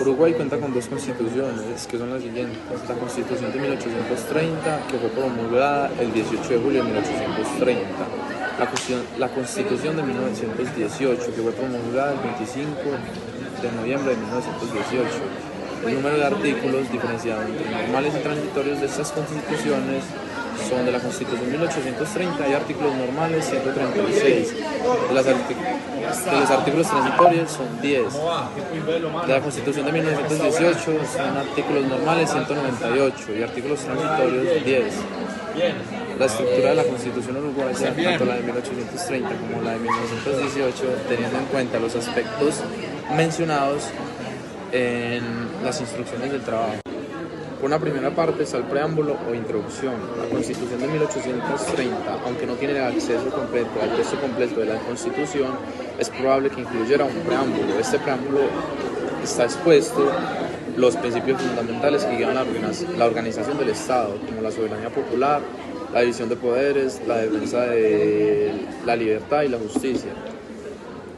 Uruguay cuenta con dos constituciones, que son las siguientes. La Constitución de 1830, que fue promulgada el 18 de julio de 1830. La Constitución de 1918, que fue promulgada el 25 de noviembre de 1918. El número de artículos diferenciado entre normales y transitorios de estas constituciones son: de la Constitución de 1830 hay artículos normales 136, de los artículos transitorios son 10, de la Constitución de 1918 son artículos normales 198 y artículos transitorios 10. La estructura de la Constitución uruguaya, tanto la de 1830 como la de 1918, teniendo en cuenta los aspectos mencionados en las instrucciones del trabajo. Por una primera parte está el preámbulo o introducción. La Constitución de 1830, aunque no tiene el acceso completo al texto completo de la Constitución, es probable que incluyera un preámbulo. Este preámbulo está expuesto los principios fundamentales que guían la organización del Estado, como la soberanía popular, la división de poderes, la defensa de la libertad y la justicia.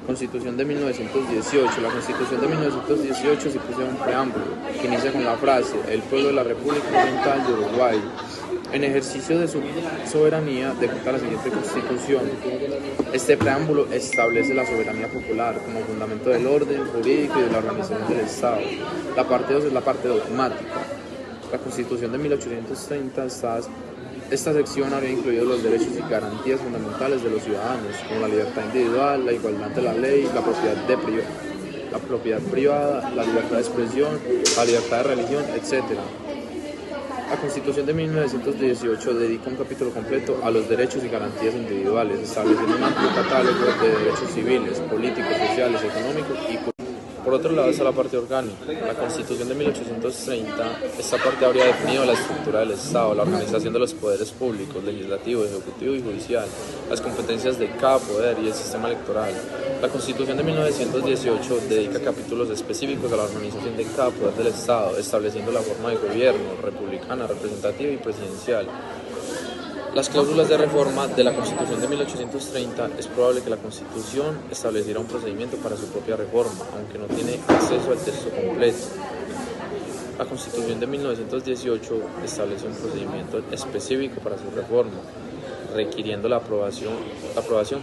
Constitución de 1918. La Constitución de 1918 se puso un preámbulo que inicia con la frase: el pueblo de la República Oriental de Uruguay, en ejercicio de su soberanía, decreta la siguiente Constitución. Este preámbulo establece la soberanía popular como fundamento del orden jurídico y de la organización del Estado. La parte 2 es la parte dogmática. La Constitución de 1830 esta sección habría incluido los derechos y garantías fundamentales de los ciudadanos, como la libertad individual, la igualdad ante la ley, la propiedad privada, la libertad de expresión, la libertad de religión, etc. La Constitución de 1918 dedica un capítulo completo a los derechos y garantías individuales, estableciendo un amplio catálogo de derechos civiles, políticos, sociales, económicos y políticos. Por otro lado está la parte orgánica. La Constitución de 1830, esta parte habría definido la estructura del Estado, la organización de los poderes públicos, legislativo, ejecutivo y judicial, las competencias de cada poder y el sistema electoral. La Constitución de 1918 dedica capítulos específicos a la organización de cada poder del Estado, estableciendo la forma de gobierno, republicana, representativa y presidencial. Las cláusulas de reforma de la Constitución de 1830 es probable que la Constitución estableciera un procedimiento para su propia reforma, aunque no tiene acceso al texto completo. La Constitución de 1918 establece un procedimiento específico para su reforma, requiriendo la aprobación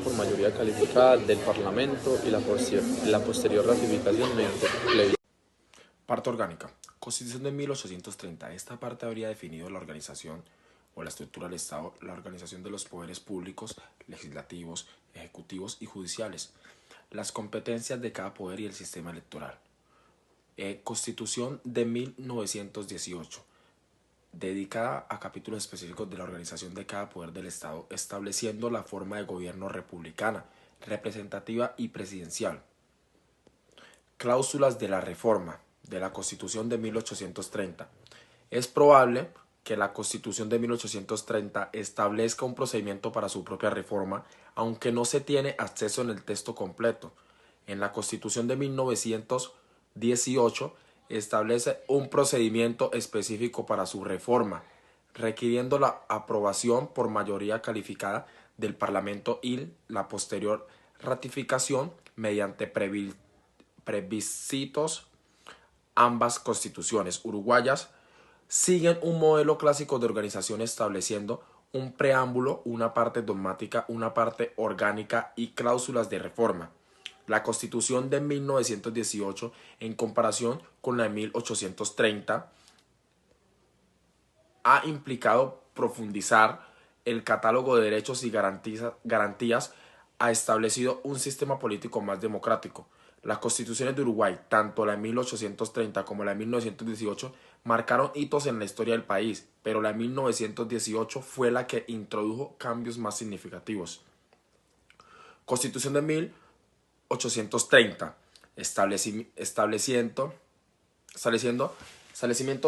por mayoría calificada del Parlamento y la posterior ratificación mediante plebiscito. Parte orgánica. Constitución de 1830. Esta parte habría definido la organización o la estructura del Estado, la organización de los poderes públicos, legislativos, ejecutivos y judiciales, las competencias de cada poder y el sistema electoral. Constitución de 1918, dedicada a capítulos específicos de la organización de cada poder del Estado, estableciendo la forma de gobierno republicana, representativa y presidencial. Cláusulas de la reforma de la Constitución de 1830. Es probable que la Constitución de 1830 establezca un procedimiento para su propia reforma, aunque no se tiene acceso en el texto completo. En la Constitución de 1918 establece un procedimiento específico para su reforma, requiriendo la aprobación por mayoría calificada del Parlamento y la posterior ratificación mediante plebiscitos. Ambas constituciones uruguayas siguen un modelo clásico de organización estableciendo un preámbulo, una parte dogmática, una parte orgánica y cláusulas de reforma. La Constitución de 1918, en comparación con la de 1830, ha implicado profundizar el catálogo de derechos y garantías, ha establecido un sistema político más democrático. Las constituciones de Uruguay, tanto la de 1830 como la de 1918, marcaron hitos en la historia del país, pero la de 1918 fue la que introdujo cambios más significativos. Constitución de 1830, establecimiento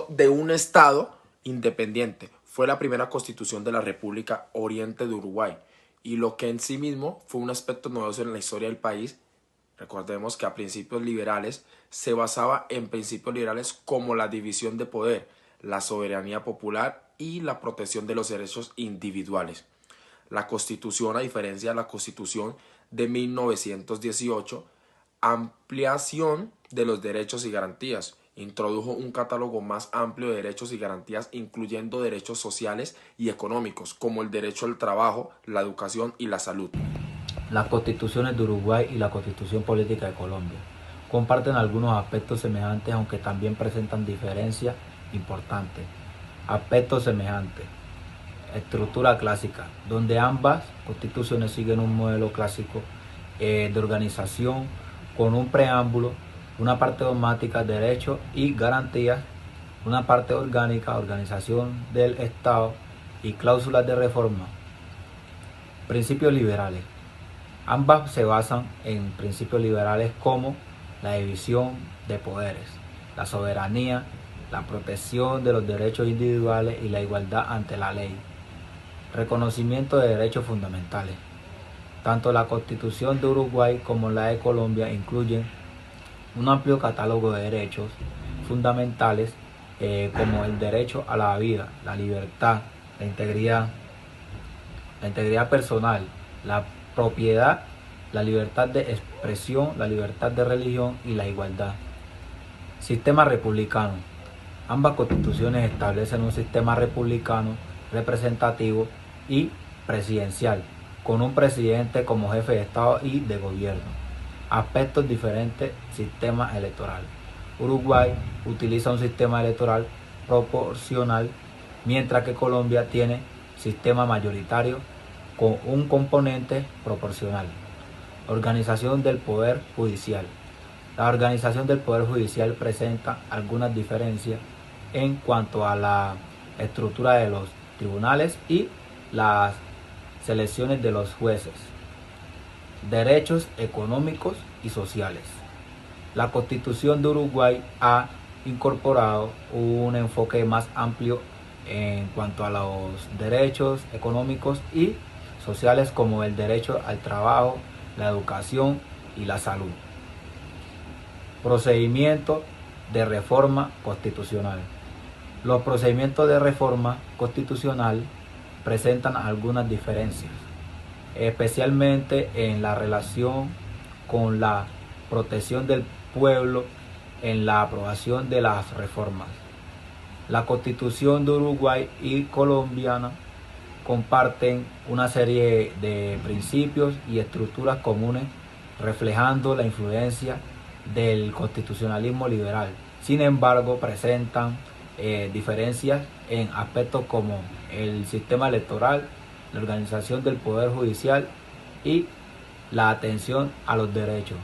de un Estado independiente. Fue la primera constitución de la República Oriente de Uruguay, y lo que en sí mismo fue un aspecto novedoso en la historia del país. Recordemos que a principios liberales se basaba en principios liberales como la división de poder, la soberanía popular y la protección de los derechos individuales. La Constitución, a diferencia de la Constitución de 1918, ampliación de los derechos y garantías. Introdujo un catálogo más amplio de derechos y garantías, incluyendo derechos sociales y económicos, como el derecho al trabajo, la educación y la salud. Las constituciones de Uruguay y la constitución política de Colombia comparten algunos aspectos semejantes, aunque también presentan diferencias importantes. Aspectos semejantes. Estructura clásica, donde ambas constituciones siguen un modelo clásico de organización con un preámbulo, una parte dogmática, derechos y garantías, una parte orgánica, organización del Estado y cláusulas de reforma. Principios liberales. Ambas se basan en principios liberales como la división de poderes, la soberanía, la protección de los derechos individuales y la igualdad ante la ley. Reconocimiento de derechos fundamentales. Tanto la Constitución de Uruguay como la de Colombia incluyen un amplio catálogo de derechos fundamentales como el derecho a la vida, la libertad, la integridad personal, la propiedad, la libertad de expresión, la libertad de religión y la igualdad. Sistema republicano. Ambas constituciones establecen un sistema republicano representativo y presidencial, con un presidente como jefe de Estado y de gobierno. Aspectos diferentes, sistema electoral. Uruguay utiliza un sistema electoral proporcional, mientras que Colombia tiene sistema mayoritario con un componente proporcional. Organización del Poder Judicial. La organización del Poder Judicial presenta algunas diferencias en cuanto a la estructura de los tribunales y las selecciones de los jueces. Derechos económicos y sociales. La Constitución de Uruguay ha incorporado un enfoque más amplio en cuanto a los derechos económicos y sociales, como el derecho al trabajo, la educación y la salud. Procedimiento de reforma constitucional. Los procedimientos de reforma constitucional presentan algunas diferencias, especialmente en la relación con la protección del pueblo en la aprobación de las reformas. La Constitución de Uruguay y colombiana comparten una serie de principios y estructuras comunes, reflejando la influencia del constitucionalismo liberal. Sin embargo, presentan diferencias en aspectos como el sistema electoral, la organización del Poder Judicial y la atención a los derechos.